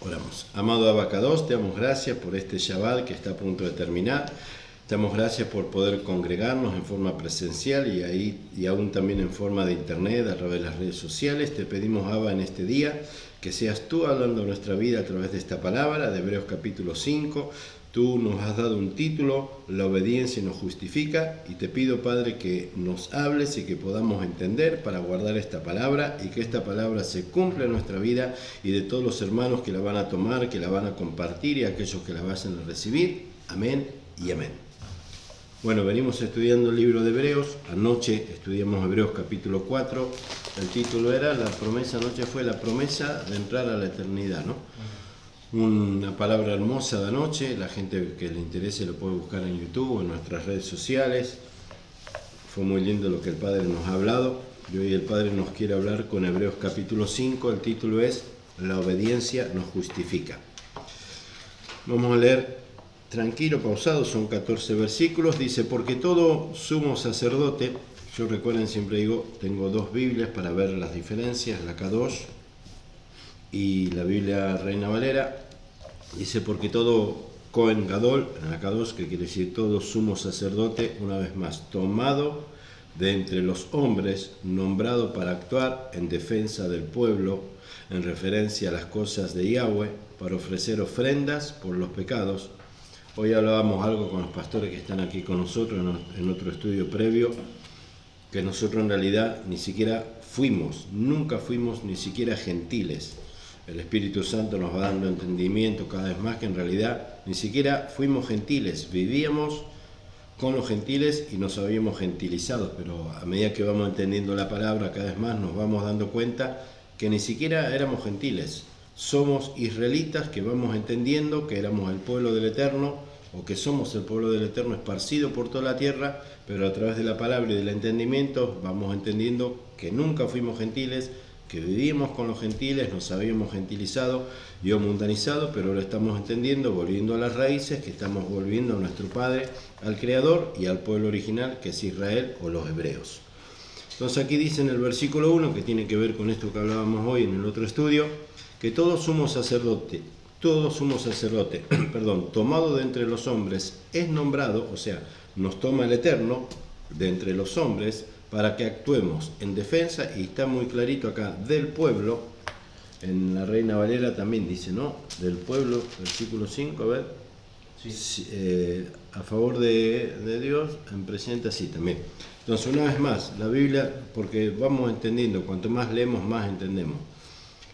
Oramos. Amado Abacados, te damos gracias por este Shabbat que está a punto de terminar. Te damos gracias por poder congregarnos en forma presencial y aún también en forma de internet, a través de las redes sociales. Te pedimos, Abba, en este día, que seas tú hablando de nuestra vida a través de esta palabra, de Hebreos capítulo 5. Tú nos has dado un título, la obediencia nos justifica, y te pido, Padre, que nos hables y que podamos entender para guardar esta palabra y que esta palabra se cumpla en nuestra vida y de todos los hermanos que la van a tomar, que la van a compartir y aquellos que la vayan a recibir. Amén y amén. Bueno, venimos estudiando el libro de Hebreos. Anoche estudiamos Hebreos capítulo 4. El título era la promesa, anoche fue la promesa de entrar a la eternidad, ¿no? Una palabra hermosa de anoche. La gente que le interese lo puede buscar en YouTube o en nuestras redes sociales. Fue muy lindo lo que el Padre nos ha hablado. Y hoy el Padre nos quiere hablar con Hebreos capítulo 5. El título es La obediencia nos justifica. Vamos a leer tranquilo, pausado, son 14 versículos. Dice: porque todo sumo sacerdote, yo recuerden, siempre digo, tengo dos Biblias para ver las diferencias, la Kadosh y la Biblia Reina Valera. Dice: porque todo Cohen Gadol, en la Kadosh, que quiere decir todo sumo sacerdote, una vez más, tomado de entre los hombres, nombrado para actuar en defensa del pueblo, en referencia a las cosas de Yahweh, para ofrecer ofrendas por los pecados. Hoy hablábamos algo con los pastores que están aquí con nosotros en otro estudio previo, que nosotros en realidad ni siquiera nunca fuimos ni siquiera gentiles. El Espíritu Santo nos va dando entendimiento cada vez más que en realidad ni siquiera fuimos gentiles, vivíamos con los gentiles y nos habíamos gentilizado, pero a medida que vamos entendiendo la palabra cada vez más nos vamos dando cuenta que ni siquiera éramos gentiles. Somos israelitas que vamos entendiendo que éramos el pueblo del Eterno, o que somos el pueblo del Eterno esparcido por toda la tierra, pero a través de la palabra y del entendimiento vamos entendiendo que nunca fuimos gentiles, que vivíamos con los gentiles, nos habíamos gentilizado y mundanizado, pero ahora estamos entendiendo, volviendo a las raíces, que estamos volviendo a nuestro Padre, al Creador y al pueblo original, que es Israel o los hebreos. Entonces aquí dice en el versículo 1, que tiene que ver con esto que hablábamos hoy en el otro estudio, que todo sumo sacerdote, tomado de entre los hombres, es nombrado, o sea, nos toma el Eterno de entre los hombres para que actuemos en defensa, y está muy clarito acá, del pueblo. En la Reina Valera también dice, ¿no? Del pueblo, versículo 5, a ver. Sí. A favor de Dios, en presente así también. Entonces, una vez más, la Biblia, porque vamos entendiendo, cuanto más leemos, más entendemos.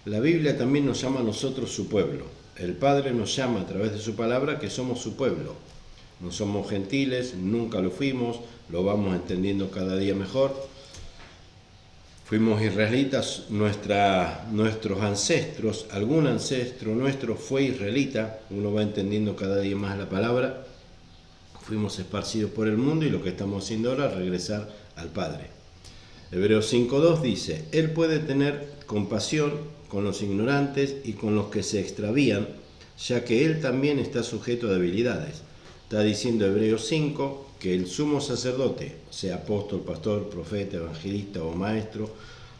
La Biblia también nos llama a nosotros su pueblo. El Padre nos llama a través de su palabra que somos su pueblo. No somos gentiles, nunca lo fuimos, lo vamos entendiendo cada día mejor. Fuimos israelitas, nuestros ancestros, algún ancestro nuestro fue israelita, uno va entendiendo cada día más la palabra. Fuimos esparcidos por el mundo y lo que estamos haciendo ahora es regresar al Padre. Hebreos 5.2 dice: Él puede tener compasión con los ignorantes y con los que se extravían, ya que Él también está sujeto a debilidades. Está diciendo Hebreos 5 que el sumo sacerdote, sea apóstol, pastor, profeta, evangelista o maestro,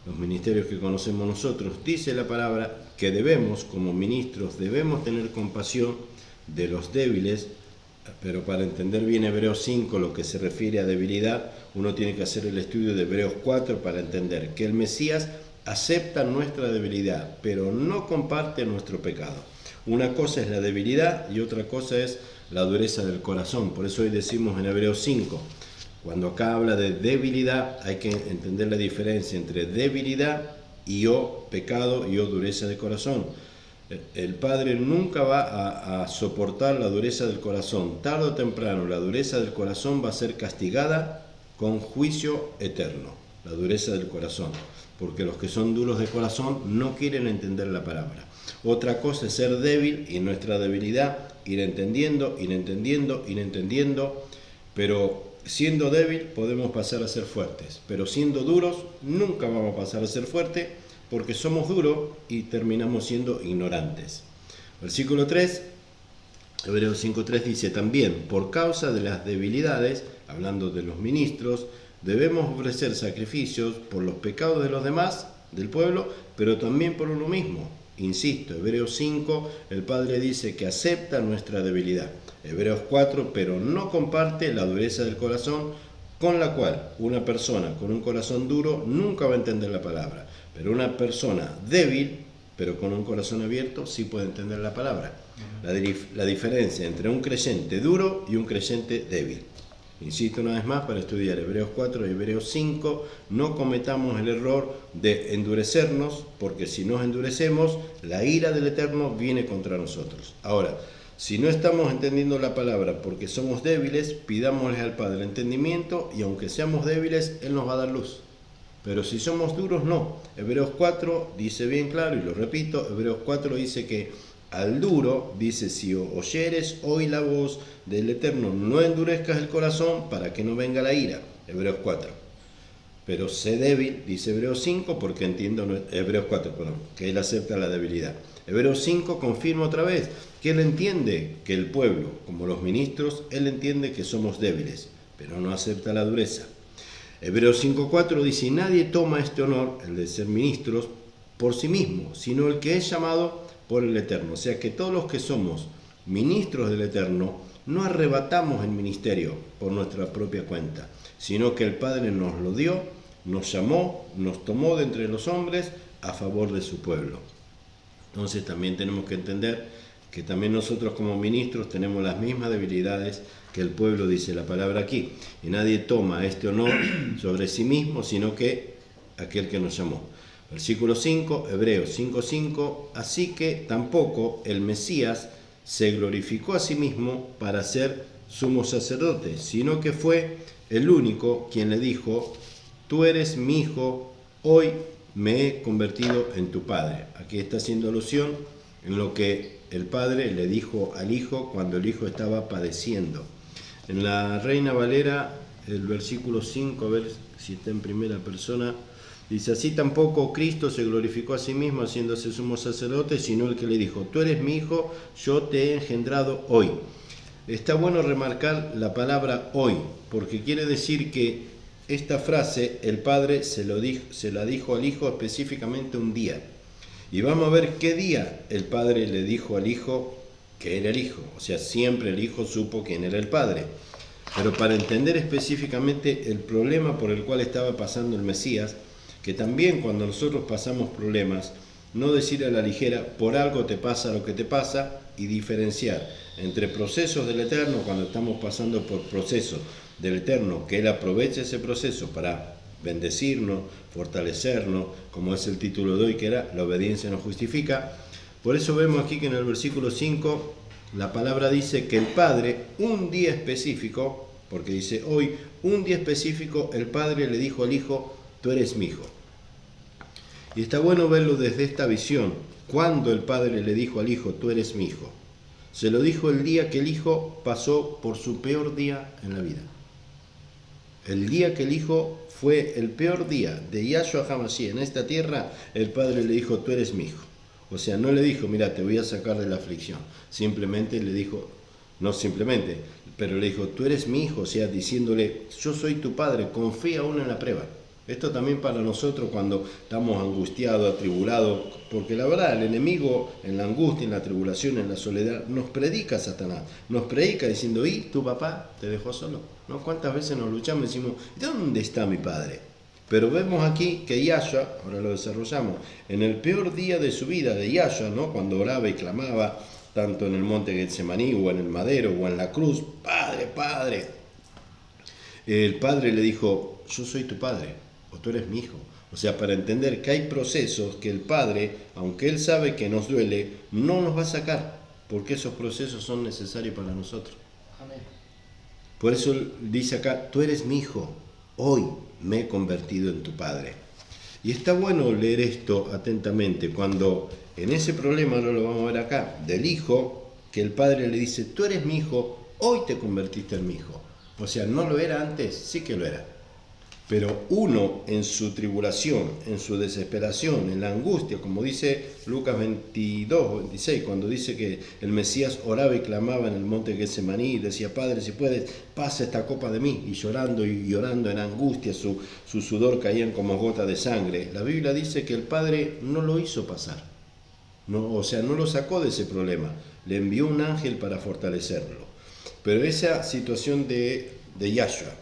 los ministerios que conocemos nosotros, dice la palabra que debemos, como ministros, debemos tener compasión de los débiles. Pero para entender bien Hebreos 5, lo que se refiere a debilidad, uno tiene que hacer el estudio de Hebreos 4 para entender que el Mesías acepta nuestra debilidad, pero no comparte nuestro pecado. Una cosa es la debilidad y otra cosa es la dureza del corazón. Por eso hoy decimos en Hebreos 5, cuando acá habla de debilidad, hay que entender la diferencia entre debilidad y pecado y dureza de corazón. El Padre nunca va a soportar la dureza del corazón. Tarde o temprano la dureza del corazón va a ser castigada con juicio eterno. La dureza del corazón. Porque los que son duros de corazón no quieren entender la palabra. Otra cosa es ser débil y nuestra debilidad ir entendiendo, pero siendo débil podemos pasar a ser fuertes. Pero siendo duros nunca vamos a pasar a ser fuertes, porque somos duros y terminamos siendo ignorantes. Versículo 3, Hebreos 5.3 dice también: por causa de las debilidades, hablando de los ministros, debemos ofrecer sacrificios por los pecados de los demás, del pueblo, pero también por uno mismo. Insisto, Hebreos 5, el Padre dice que acepta nuestra debilidad. Hebreos 4, pero no comparte la dureza del corazón, con la cual una persona con un corazón duro nunca va a entender la palabra. Pero una persona débil, pero con un corazón abierto, sí puede entender la palabra. La diferencia entre un creyente duro y un creyente débil. Insisto una vez más para estudiar Hebreos 4 y Hebreos 5, no cometamos el error de endurecernos, porque si nos endurecemos, la ira del Eterno viene contra nosotros. Ahora, si no estamos entendiendo la palabra porque somos débiles, pidámosle al Padre entendimiento y aunque seamos débiles, Él nos va a dar luz. Pero si somos duros, no. Hebreos 4 dice bien claro, y lo repito, Hebreos 4 dice que al duro, dice, si oyeres hoy la voz del Eterno, no endurezcas el corazón para que no venga la ira. Hebreos 4. Pero sé débil, dice Hebreos 5, porque entiendo, Hebreos 4, perdón, que Él acepta la debilidad. Hebreos 5 confirma otra vez que Él entiende que el pueblo, como los ministros, Él entiende que somos débiles, pero no acepta la dureza. Hebreos 5.4 dice, nadie toma este honor, el de ser ministros, por sí mismo, sino el que es llamado por el Eterno. O sea que todos los que somos ministros del Eterno, no arrebatamos el ministerio por nuestra propia cuenta, sino que el Padre nos lo dio, nos llamó, nos tomó de entre los hombres a favor de su pueblo. Entonces también tenemos que entender que también nosotros como ministros tenemos las mismas debilidades que el pueblo, dice la palabra aquí. Y nadie toma este honor sobre sí mismo, sino que aquel que nos llamó. Versículo 5, Hebreos 5:5, así que tampoco el Mesías se glorificó a sí mismo para ser sumo sacerdote, sino que fue el único quien le dijo, tú eres mi hijo, hoy me he convertido en tu padre. Aquí está haciendo alusión en lo que el padre le dijo al hijo cuando el hijo estaba padeciendo. En la Reina Valera, el versículo 5, a ver si está en primera persona, dice, así tampoco Cristo se glorificó a sí mismo haciéndose sumo sacerdote, sino el que le dijo, tú eres mi hijo, yo te he engendrado hoy. Está bueno remarcar la palabra hoy, porque quiere decir que esta frase el Padre se la dijo al Hijo específicamente un día. Y vamos a ver qué día el Padre le dijo al Hijo que era el Hijo. O sea, siempre el Hijo supo quién era el Padre. Pero para entender específicamente el problema por el cual estaba pasando el Mesías, que también cuando nosotros pasamos problemas, no decir a la ligera, por algo te pasa lo que te pasa, y diferenciar entre procesos del Eterno, cuando estamos pasando por procesos del Eterno, que Él aproveche ese proceso para bendecirnos, fortalecernos, como es el título de hoy, que era la obediencia nos justifica. Por eso vemos aquí que en el versículo 5 la palabra dice que el Padre, un día específico, porque dice hoy, un día específico, el Padre le dijo al Hijo, tú eres mi hijo. Y está bueno verlo desde esta visión, cuando el Padre le dijo al Hijo, tú eres mi hijo. Se lo dijo el día que el Hijo pasó por su peor día en la vida. El día que el Hijo fue el peor día de Yahshua HaMashiach en esta tierra, el Padre le dijo, tú eres mi hijo. O sea, no le dijo, mira, te voy a sacar de la aflicción. Simplemente le dijo, no simplemente, pero le dijo, tú eres mi hijo. O sea, diciéndole, yo soy tu padre, confía aún en la prueba. Esto también para nosotros cuando estamos angustiados, atribulados, porque la verdad el enemigo en la angustia, en la tribulación, en la soledad, nos predica Satanás, nos predica diciendo, ¿y tu papá te dejó solo? ¿No? ¿Cuántas veces nos luchamos y decimos, ¿dónde está mi padre? Pero vemos aquí que Yahshua, ahora lo desarrollamos, en el peor día de su vida de Yahshua, ¿no? Cuando oraba y clamaba, tanto en el monte Getsemaní o en el madero o en la cruz, Padre, Padre, el Padre le dijo, yo soy tu padre, o tú eres mi hijo. O sea, para entender que hay procesos que el Padre, aunque Él sabe que nos duele, no nos va a sacar, porque esos procesos son necesarios para nosotros. Amén. Por eso dice acá, tú eres mi hijo, hoy me he convertido en tu padre. Y está bueno leer esto atentamente, cuando en ese problema, no lo vamos a ver acá, del hijo, que el Padre le dice, tú eres mi hijo, hoy te convertiste en mi hijo. O sea, no lo era antes, sí que lo era. Pero uno en su tribulación, en su desesperación, en la angustia, como dice Lucas 22, 26, cuando dice que el Mesías oraba y clamaba en el monte Getsemaní y decía, Padre, si puedes, pasa esta copa de mí, y llorando y llorando en angustia, su sudor caían como gotas de sangre. La Biblia dice que el Padre no lo hizo pasar. No, o sea, no lo sacó de ese problema, le envió un ángel para fortalecerlo. Pero esa situación de Yahshua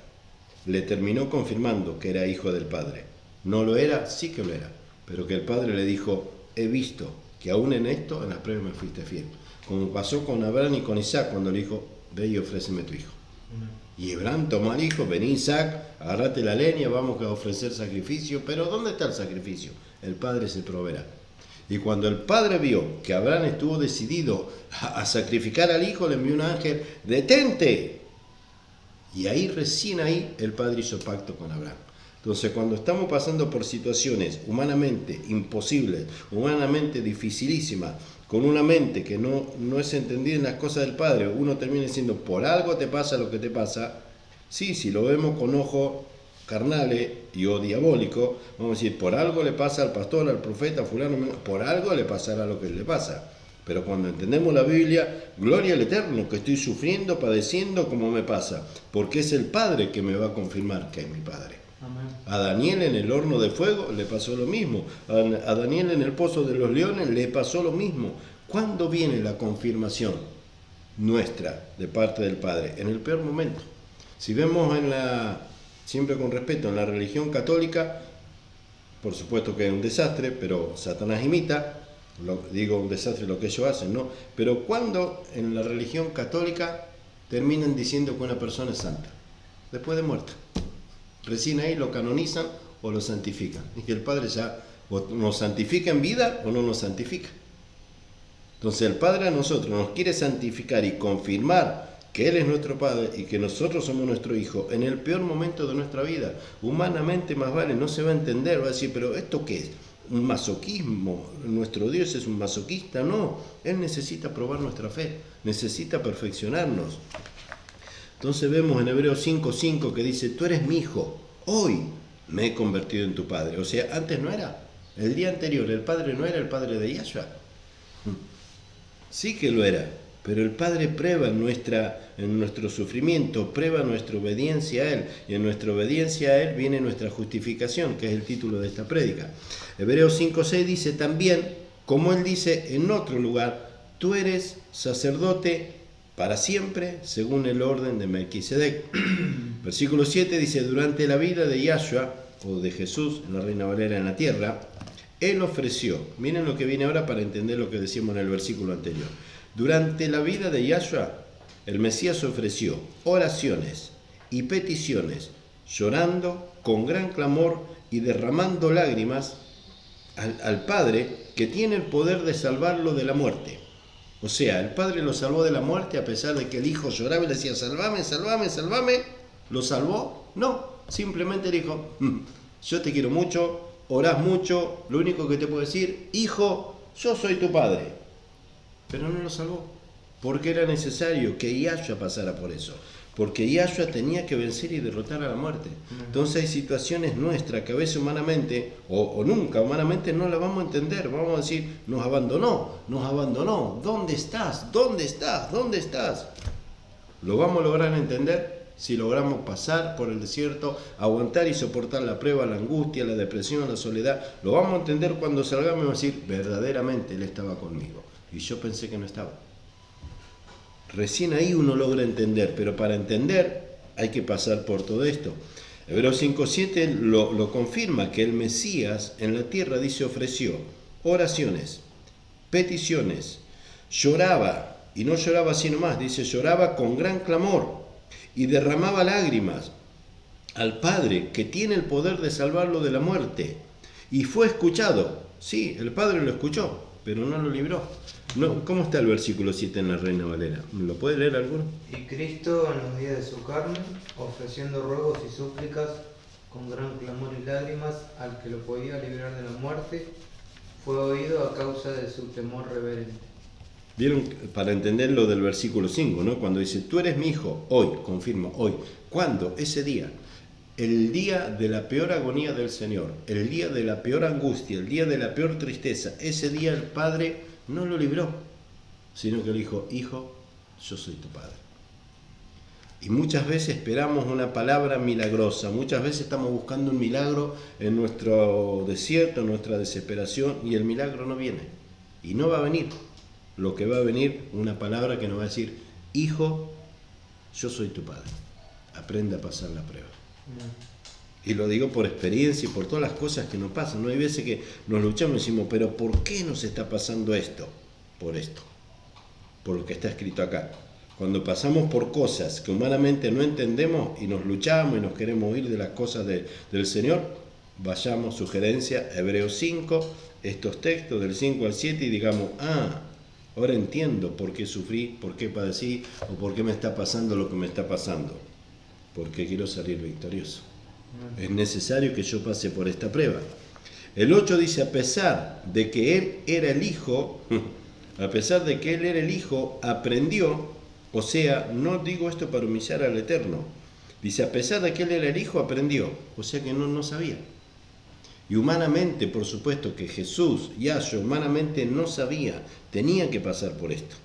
le terminó confirmando que era hijo del Padre. ¿No lo era? Sí que lo era. Pero que el Padre le dijo, he visto que aún en esto, en las pruebas me fuiste fiel. Como pasó con Abraham y con Isaac cuando le dijo, ve y ofréceme tu hijo. Y Abraham tomó al hijo, vení Isaac, agarrate la leña, vamos a ofrecer sacrificio. Pero ¿dónde está el sacrificio? El Padre se proveerá. Y cuando el Padre vio que Abraham estuvo decidido a sacrificar al hijo, le envió un ángel, detente. Y ahí, recién ahí, el Padre hizo pacto con Abraham. Entonces, cuando estamos pasando por situaciones humanamente imposibles, humanamente dificilísimas, con una mente que no es entendida en las cosas del Padre, uno termina diciendo, por algo te pasa lo que te pasa. Sí, si lo vemos con ojos carnales y o diabólico, vamos a decir, por algo le pasa al pastor, al profeta, fulano, por algo le pasará lo que le pasa. Pero cuando entendemos la Biblia, gloria al Eterno, que estoy sufriendo, padeciendo como me pasa, porque es el Padre que me va a confirmar que es mi Padre. Amén. A Daniel en el horno de fuego le pasó lo mismo, a Daniel en el pozo de los leones le pasó lo mismo. ¿Cuándo viene la confirmación nuestra de parte del Padre? En el peor momento. Si vemos siempre con respeto, en la religión católica, por supuesto que es un desastre, pero Satanás imita, digo un desastre lo que ellos hacen, ¿no? Pero cuando en la religión católica terminan diciendo que una persona es santa, después de muerta, recién ahí lo canonizan o lo santifican, y que el Padre ya o nos santifica en vida o no nos santifica. Entonces el Padre a nosotros nos quiere santificar y confirmar que Él es nuestro Padre y que nosotros somos nuestro Hijo en el peor momento de nuestra vida. Humanamente más vale, no se va a entender, va a decir, pero ¿esto qué es? ¿Un masoquismo? ¿Nuestro Dios es un masoquista? No, Él necesita probar nuestra fe, necesita perfeccionarnos. Entonces vemos en Hebreos 5:5 que dice, tú eres mi hijo, hoy me he convertido en tu Padre. O sea, antes no era, el día anterior el Padre no era el Padre de Yahshua. Sí que lo era, pero el Padre prueba en nuestro sufrimiento, prueba nuestra obediencia a Él, y en nuestra obediencia a Él viene nuestra justificación, que es el título de esta prédica. Hebreos 5:6 dice también, como Él dice en otro lugar, tú eres sacerdote para siempre, según el orden de Melquisedec. Versículo 7 dice, durante la vida de Yahshua, o de Jesús, en la Reina Valera en la tierra, Él ofreció, miren lo que viene ahora para entender lo que decíamos en el versículo anterior. Durante la vida de Yahshua, el Mesías ofreció oraciones y peticiones, llorando con gran clamor y derramando lágrimas al Padre, que tiene el poder de salvarlo de la muerte. O sea, el Padre lo salvó de la muerte a pesar de que el Hijo lloraba y le decía, sálvame, sálvame, sálvame. ¿Lo salvó? No, simplemente dijo, yo te quiero mucho, orás mucho, lo único que te puedo decir, hijo, yo soy tu padre. Pero no lo salvó, porque era necesario que Yahshua pasara por eso, porque Yahshua tenía que vencer y derrotar a la muerte. Entonces hay situaciones nuestras que a veces humanamente, o nunca humanamente, no las vamos a entender, vamos a decir, nos abandonó, ¿dónde estás? ¿Dónde estás? ¿Dónde estás? ¿Lo vamos a lograr entender? Si logramos pasar por el desierto, aguantar y soportar la prueba, la angustia, la depresión, la soledad, lo vamos a entender cuando salgamos y vamos a decir, verdaderamente Él estaba conmigo. Y yo pensé que no estaba. Recién ahí uno logra entender, pero para entender hay que pasar por todo esto. Hebreos 5:7 lo confirma, que el Mesías en la tierra, dice, ofreció oraciones, peticiones, lloraba, y no lloraba así nomás, dice, lloraba con gran clamor, y derramaba lágrimas al Padre, que tiene el poder de salvarlo de la muerte, y fue escuchado. Sí, el Padre lo escuchó, pero no lo libró. No, ¿cómo está el versículo 7 en la Reina Valera? ¿Lo puede leer alguno? Y Cristo, en los días de su carne, ofreciendo ruegos y súplicas con gran clamor y lágrimas al que lo podía librar de la muerte, fue oído a causa de su temor reverente. Vieron, para entender lo del versículo 5, ¿no? Cuando dice, tú eres mi hijo, hoy, confirma, hoy. ¿Cuándo? Ese día. El día de la peor agonía del Señor, el día de la peor angustia, el día de la peor tristeza. Ese día el Padre no lo libró, sino que le dijo, hijo, yo soy tu Padre. Y muchas veces esperamos una palabra milagrosa, muchas veces estamos buscando un milagro en nuestro desierto, en nuestra desesperación, y el milagro no viene. Y no va a venir lo que va a venir, una palabra que nos va a decir, hijo, yo soy tu padre, aprende a pasar la prueba. Y lo digo por experiencia y por todas las cosas que nos pasan. No hay veces que nos luchamos y decimos, pero ¿por qué nos está pasando esto? Por esto, por lo que está escrito acá. Cuando pasamos por cosas que humanamente no entendemos y nos luchamos y nos queremos huir de las cosas del Señor, vayamos, sugerencia, Hebreos 5, estos textos del 5 al 7 y digamos, ahora entiendo por qué sufrí, por qué padecí o por qué me está pasando lo que me está pasando. Porque quiero salir victorioso. Es necesario que yo pase por esta prueba. El 8 dice, a pesar de que él era el hijo, aprendió, o sea, no digo esto para humillar al Eterno, dice, a pesar de que él era el hijo, aprendió, o sea que no sabía. Y humanamente, por supuesto que Jesús, Yahshua, humanamente no sabía, tenía que pasar por esto.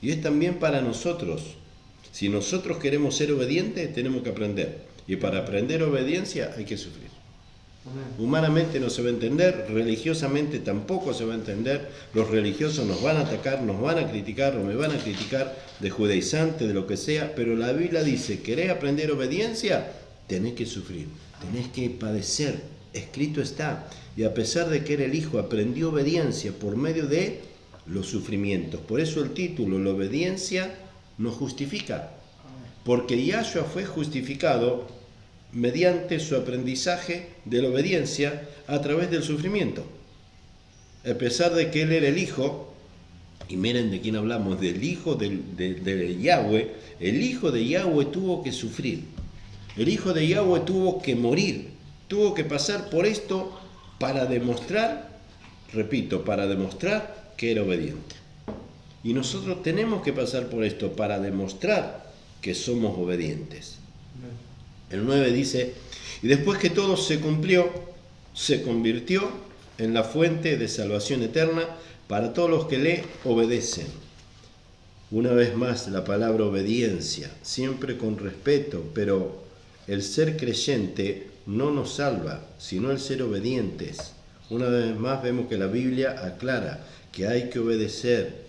Y es también para nosotros. Si nosotros queremos ser obedientes, tenemos que aprender. Y para aprender obediencia hay que sufrir. Humanamente no se va a entender, religiosamente tampoco se va a entender. Los religiosos nos van a atacar, nos van a criticar o me van a criticar de judaizante, de lo que sea, pero la Biblia dice, ¿querés aprender obediencia? Tenés que sufrir, tenés que padecer, escrito está. Y a pesar de que era el Hijo, aprendió obediencia por medio de los sufrimientos. Por eso el título, la obediencia nos justifica, porque Yahshua fue justificado mediante su aprendizaje de la obediencia a través del sufrimiento. A pesar de que él era el hijo, y miren de quién hablamos, del hijo de Yahweh, el hijo de Yahweh tuvo que sufrir, el hijo de Yahweh tuvo que morir, tuvo que pasar por esto para demostrar, repito, para demostrar que era obediente. Y nosotros tenemos que pasar por esto para demostrar que somos obedientes. El 9 dice, y después que todo se cumplió, se convirtió en la fuente de salvación eterna para todos los que le obedecen. Una vez más la palabra obediencia, siempre con respeto, pero el ser creyente no nos salva, sino el ser obedientes. Una vez más vemos que la Biblia aclara que hay que obedecer,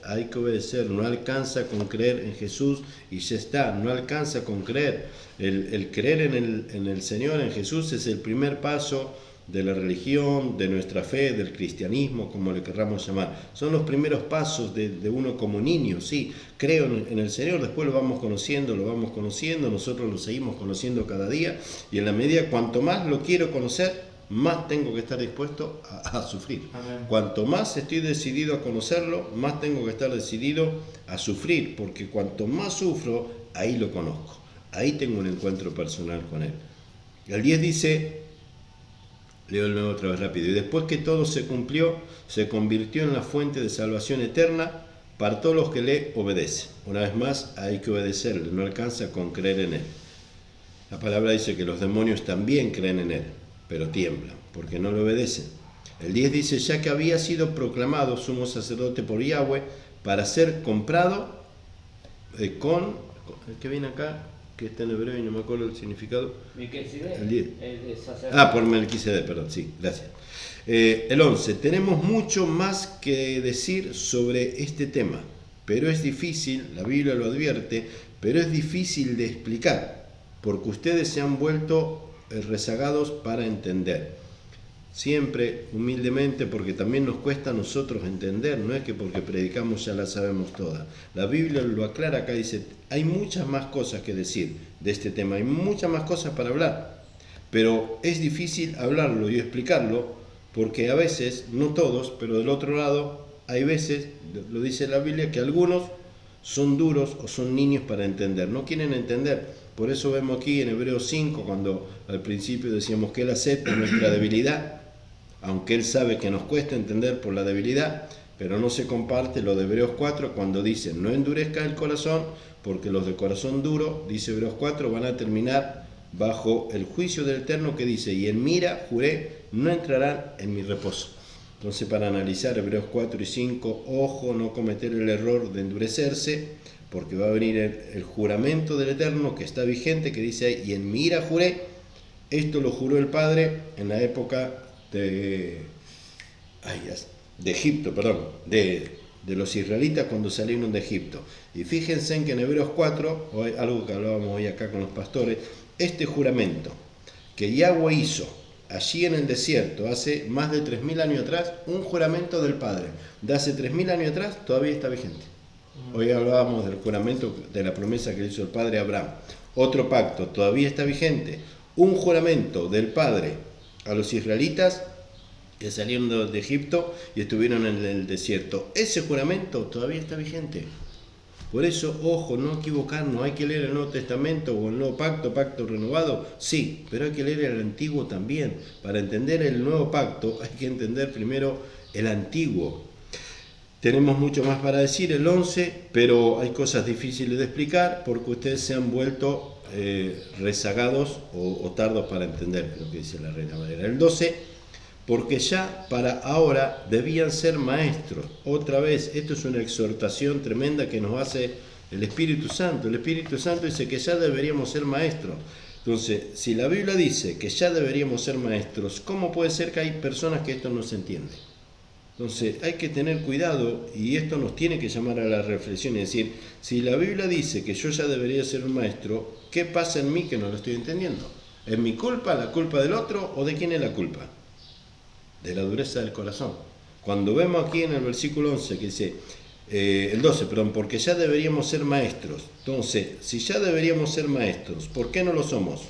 no alcanza con creer en Jesús y ya está, no alcanza con creer. El creer en el Señor, en Jesús, es el primer paso de la religión, de nuestra fe, del cristianismo, como le querramos llamar. Son los primeros pasos de uno como niño, sí, creo en el Señor, después lo vamos conociendo, nosotros lo seguimos conociendo cada día, y en la medida, cuanto más lo quiero conocer, más tengo que estar dispuesto a sufrir. Amén. Cuanto más estoy decidido a conocerlo, más tengo que estar decidido a sufrir, porque cuanto más sufro, ahí lo conozco, ahí tengo un encuentro personal con él. El 10 dice, leo el nuevo otra vez rápido, y después que todo se cumplió, se convirtió en la fuente de salvación eterna para todos los que le obedecen. Una vez más, hay que obedecerle, no alcanza con creer en él. La palabra dice que los demonios también creen en él, pero tiemblan, porque no le obedecen. El 10 dice, ya que había sido proclamado sumo sacerdote por Yahweh para ser comprado con, el que viene acá, que está en hebreo y no me acuerdo el significado. El 10. Por Melquisedec, perdón, sí, gracias. El 11, tenemos mucho más que decir sobre este tema, pero es difícil, la Biblia lo advierte, pero es difícil de explicar, porque ustedes se han vuelto rezagados para entender. Siempre, humildemente, porque también nos cuesta a nosotros entender, no es que porque predicamos ya la sabemos toda. La Biblia lo aclara acá, dice, hay muchas más cosas que decir de este tema, hay muchas más cosas para hablar, pero es difícil hablarlo y explicarlo, porque a veces, no todos, pero del otro lado, hay veces, lo dice la Biblia, que algunos son duros o son niños para entender, no quieren entender. Por eso vemos aquí en Hebreos 5, cuando al principio decíamos que Él acepta nuestra debilidad, aunque Él sabe que nos cuesta entender por la debilidad, pero no se comparte lo de Hebreos 4 cuando dice, no endurezca el corazón, porque los de corazón duro, dice Hebreos 4, van a terminar bajo el juicio del Eterno que dice, y en mira, juré, no entrarán en mi reposo. Entonces, para analizar Hebreos 4 y 5, ojo, no cometer el error de endurecerse, porque va a venir el juramento del Eterno que está vigente, que dice, y en mi ira juré. Esto lo juró el Padre en la época de Egipto, de los israelitas cuando salieron de Egipto. Y fíjense en que en Hebreos 4, algo que hablábamos hoy acá con los pastores, este juramento que Yahweh hizo allí en el desierto hace más de 3000 años atrás, un juramento del Padre de hace 3000 años atrás todavía está vigente. Hoy hablábamos del juramento, de la promesa que hizo el Padre a Abraham. Otro pacto todavía está vigente. Un juramento del Padre a los israelitas que salieron de Egipto y estuvieron en el desierto. Ese juramento todavía está vigente. Por eso, ojo, no equivocarnos. Hay que leer el Nuevo Testamento o el Nuevo Pacto, Pacto Renovado, sí, pero hay que leer el Antiguo también. Para entender el Nuevo Pacto hay que entender primero el Antiguo. Tenemos mucho más para decir, el 11, pero hay cosas difíciles de explicar porque ustedes se han vuelto rezagados o tardos para entender lo que dice la Reina Valera. El 12, porque ya para ahora debían ser maestros. Otra vez, esto es una exhortación tremenda que nos hace el Espíritu Santo. El Espíritu Santo dice que ya deberíamos ser maestros. Entonces, si la Biblia dice que ya deberíamos ser maestros, ¿cómo puede ser que hay personas que esto no se entiende? Entonces hay que tener cuidado y esto nos tiene que llamar a la reflexión y decir, si la Biblia dice que yo ya debería ser un maestro, ¿qué pasa en mí que no lo estoy entendiendo? ¿Es mi culpa, la culpa del otro o de quién es la culpa? De la dureza del corazón. Cuando vemos aquí en el versículo 11 que dice, el 12, perdón, porque ya deberíamos ser maestros. Entonces, si ya deberíamos ser maestros, ¿por qué no lo somos?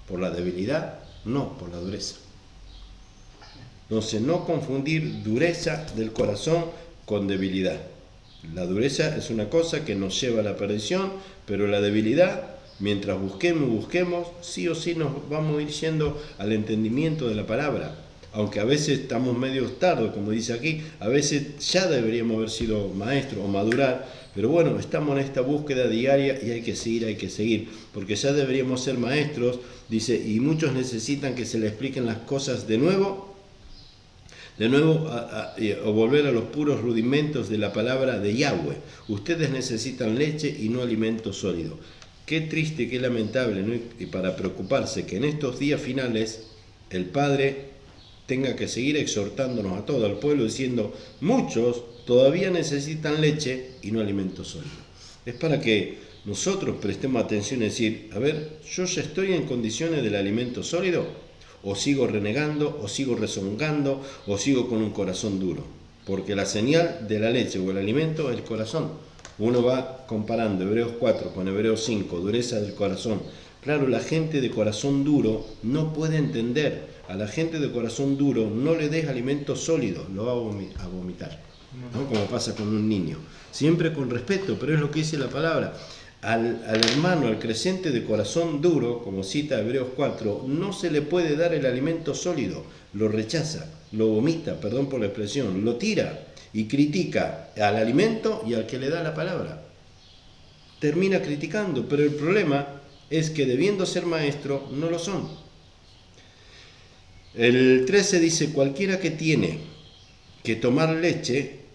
¿Por la debilidad? No, por la dureza. Entonces, no confundir dureza del corazón con debilidad. La dureza es una cosa que nos lleva a la perdición, pero la debilidad, mientras busquemos, sí o sí nos vamos a ir yendo al entendimiento de la palabra. Aunque a veces estamos medio tarde, como dice aquí, a veces ya deberíamos haber sido maestros o madurar, pero bueno, estamos en esta búsqueda diaria y hay que seguir, porque ya deberíamos ser maestros, dice, y muchos necesitan que se les expliquen las cosas de nuevo, o volver a los puros rudimentos de la palabra de Yahweh. Ustedes necesitan leche y no alimento sólido. Qué triste, qué lamentable, ¿no? Y para preocuparse que en estos días finales el Padre tenga que seguir exhortándonos a todo el pueblo diciendo, muchos todavía necesitan leche y no alimento sólido. Es para que nosotros prestemos atención y decir, a ver, ¿yo ya estoy en condiciones del alimento sólido? ¿O sigo renegando, o sigo rezongando, o sigo con un corazón duro? Porque la señal de la leche o el alimento es el corazón. Uno va comparando Hebreos 4 con Hebreos 5, dureza del corazón. Claro, la gente de corazón duro no puede entender. A la gente de corazón duro no le des alimento sólido, lo va a vomitar, ¿no? Como pasa con un niño. Siempre con respeto, pero es lo que dice la palabra. Al hermano, al creyente de corazón duro, como cita Hebreos 4, no se le puede dar el alimento sólido, lo rechaza, lo vomita, perdón por la expresión, lo tira y critica al alimento y al que le da la palabra. Termina criticando, pero el problema es que debiendo ser maestro, no lo son. El 13 dice, cualquiera que tiene que tomar leche,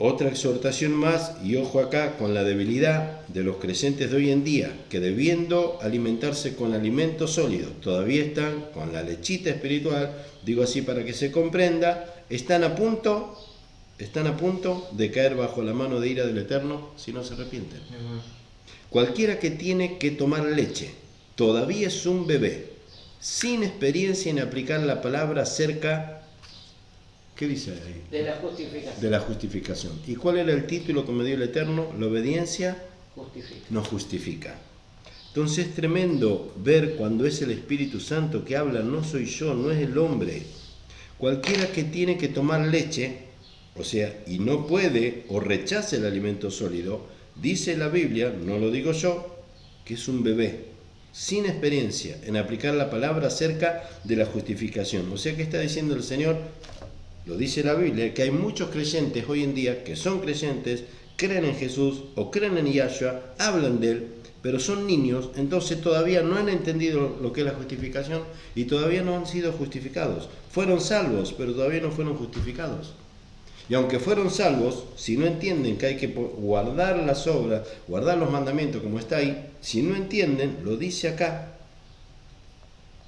otra exhortación más, y ojo acá con la debilidad de los creyentes de hoy en día, que debiendo alimentarse con alimento sólido, todavía están con la lechita espiritual, digo así para que se comprenda, están a punto de caer bajo la mano de ira del Eterno si no se arrepienten. Cualquiera que tiene que tomar leche, todavía es un bebé, sin experiencia en aplicar la palabra acerca, ¿qué dice ahí? De la justificación. De la justificación. ¿Y cuál era el título que me dio el Eterno? La obediencia nos justifica. Entonces es tremendo ver cuando es el Espíritu Santo que habla, no soy yo, no es el hombre. Cualquiera que tiene que tomar leche, o sea, y no puede o rechaza el alimento sólido, dice la Biblia, no lo digo yo, que es un bebé, sin experiencia en aplicar la palabra acerca de la justificación. O sea, ¿qué está diciendo el Señor? Lo dice la Biblia, que hay muchos creyentes hoy en día que son creyentes, creen en Jesús o creen en Yahshua, hablan de Él, pero son niños, entonces todavía no han entendido lo que es la justificación y todavía no han sido justificados. Fueron salvos, pero todavía no fueron justificados. Y aunque fueron salvos, si no entienden que hay que guardar las obras, guardar los mandamientos como está ahí, si no entienden, lo dice acá,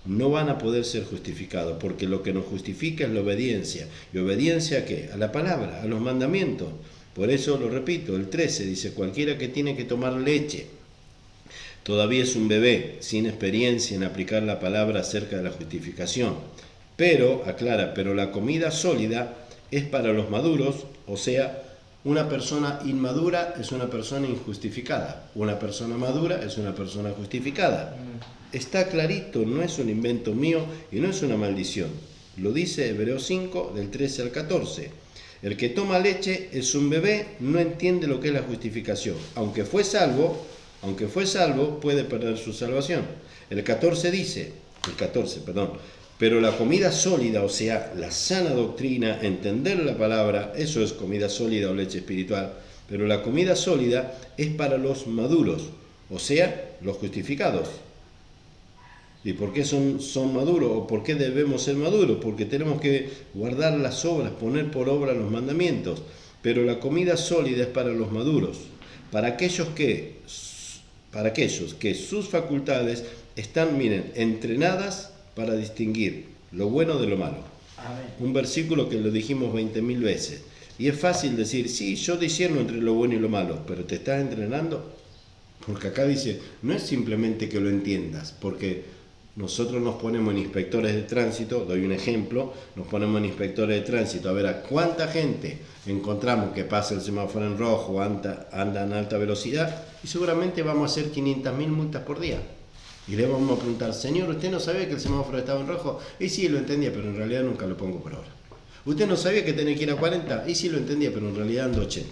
no van a poder ser justificados, porque lo que nos justifica es la obediencia. ¿Y obediencia a qué? A la palabra, a los mandamientos. Por eso lo repito, el 13 dice, cualquiera que tiene que tomar leche todavía es un bebé, sin experiencia en aplicar la palabra acerca de la justificación. Pero, aclara, pero la comida sólida es para los maduros, o sea, una persona inmadura es una persona injustificada, una persona madura es una persona justificada. Está clarito, no es un invento mío y no es una maldición. Lo dice Hebreos 5, del 13 al 14. El que toma leche es un bebé, no entiende lo que es la justificación. Aunque fue salvo, puede perder su salvación. El 14, pero la comida sólida, o sea, la sana doctrina, entender la palabra, eso es comida sólida o leche espiritual, pero la comida sólida es para los maduros, o sea, los justificados. ¿Y por qué son maduros? ¿O por qué debemos ser maduros? Porque tenemos que guardar las obras, poner por obra los mandamientos. Pero la comida sólida es para los maduros, para aquellos que sus facultades están, entrenadas para distinguir lo bueno de lo malo. Amén. Un versículo que lo dijimos 20.000 veces. Y es fácil decir, sí, yo discierno entre lo bueno y lo malo, pero ¿te estás entrenando? Porque acá dice, no es simplemente que lo entiendas, porque nosotros nos ponemos en inspectores de tránsito, doy un ejemplo, nos ponemos en inspectores de tránsito a ver a cuánta gente encontramos que pasa el semáforo en rojo, anda en alta velocidad, y seguramente vamos a hacer 500.000 multas por día. Y le vamos a preguntar, señor, ¿usted no sabía que el semáforo estaba en rojo? Y sí, lo entendía, pero en realidad nunca lo pongo por obra. ¿Usted no sabía que tenía que ir a 40? Y sí, lo entendía, pero en realidad ando 80.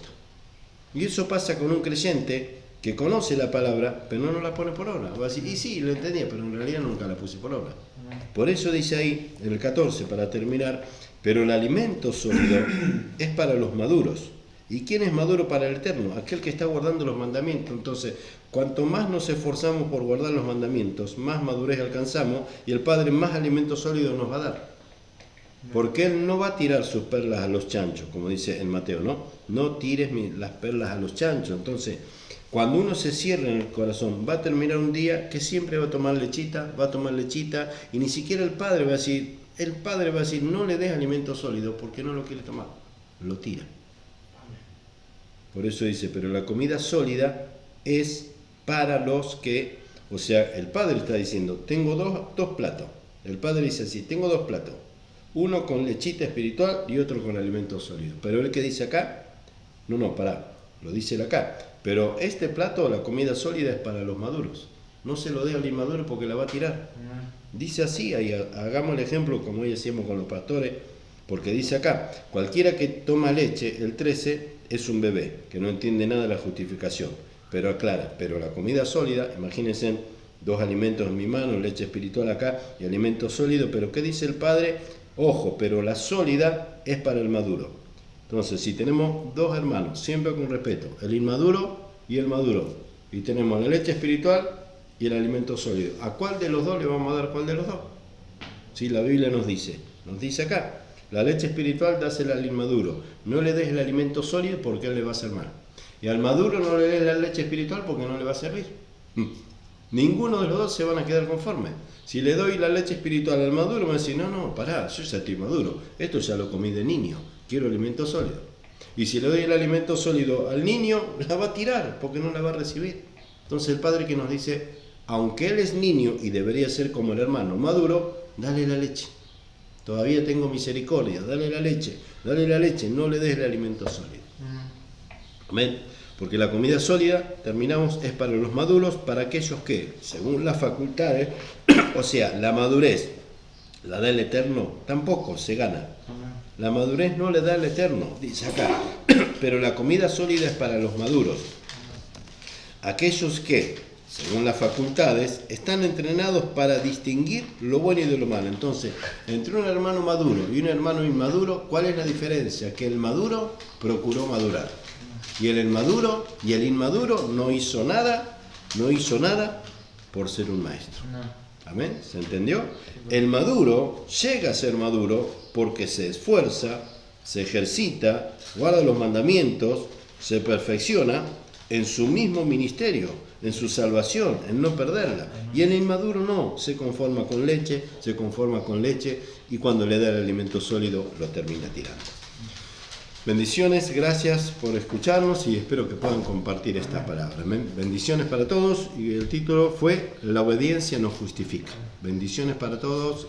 Y eso pasa con un creyente que conoce la palabra, pero no la pone por obra. Va a decir, y sí, lo entendía, pero en realidad nunca la puse por obra. Por eso dice ahí, en el 14, para terminar, pero el alimento sólido es para los maduros. ¿Y quién es maduro para el eterno? Aquel que está guardando los mandamientos. Entonces, cuanto más nos esforzamos por guardar los mandamientos, más madurez alcanzamos y el Padre más alimento sólido nos va a dar. Porque Él no va a tirar sus perlas a los chanchos, como dice en Mateo, ¿no? No tires las perlas a los chanchos. Entonces, cuando uno se cierra en el corazón, va a terminar un día que siempre va a tomar lechita, y ni siquiera el Padre va a decir, no le des alimento sólido porque no lo quiere tomar, lo tira. Por eso dice, pero la comida sólida es para los que, o sea, el Padre está diciendo, tengo dos platos. El Padre dice así, tengo 2 platos, uno con lechita espiritual y otro con alimento sólido. Pero el que dice acá, lo dice él acá, pero este plato, la comida sólida, es para los maduros. No se lo dé al inmaduro porque la va a tirar. Dice así, ahí hagamos el ejemplo como hoy hacíamos con los pastores, porque dice acá, cualquiera que toma leche, el 13, es un bebé, que no entiende nada de la justificación, pero aclara, pero la comida sólida, imagínense, 2 alimentos en mi mano, leche espiritual acá y alimento sólido, pero ¿qué dice el Padre? Ojo, pero la sólida es para el maduro. Entonces, si tenemos 2 hermanos, siempre con respeto, el inmaduro y el maduro, y tenemos la leche espiritual y el alimento sólido, ¿a cuál de los 2 le vamos a dar cuál de los 2? Sí, la Biblia nos dice acá, la leche espiritual dásela al inmaduro, no le des el alimento sólido porque él le va a hacer mal. Y al maduro no le des la leche espiritual porque no le va a servir. Ninguno de los 2 se van a quedar conformes. Si le doy la leche espiritual al maduro, me va a decir, no, pará, yo ya estoy maduro, esto ya lo comí de niño, quiero alimento sólido. Y si le doy el alimento sólido al niño, la va a tirar porque no la va a recibir. Entonces el Padre que nos dice, aunque él es niño y debería ser como el hermano maduro, dale la leche. Todavía tengo misericordia, dale la leche, no le des el alimento sólido. Amén. Porque la comida sólida, terminamos, es para los maduros, para aquellos que, según las facultades, o sea, la madurez, la da el Eterno, tampoco se gana. La madurez no le da el Eterno, dice acá, pero la comida sólida es para los maduros. Aquellos que, según las facultades, están entrenados para distinguir lo bueno y de lo malo. Entonces, entre un hermano maduro y un hermano inmaduro, ¿cuál es la diferencia? Que el maduro procuró madurar. Y el inmaduro no hizo nada por ser un maestro. ¿Amén? ¿Se entendió? El maduro llega a ser maduro porque se esfuerza, se ejercita, guarda los mandamientos, se perfecciona en su mismo ministerio, en su salvación, en no perderla. Y el inmaduro no, se conforma con leche, y cuando le da el alimento sólido lo termina tirando. Bendiciones, gracias por escucharnos y espero que puedan compartir esta palabra. Amén. Bendiciones para todos y el título fue La obediencia nos justifica. Bendiciones para todos.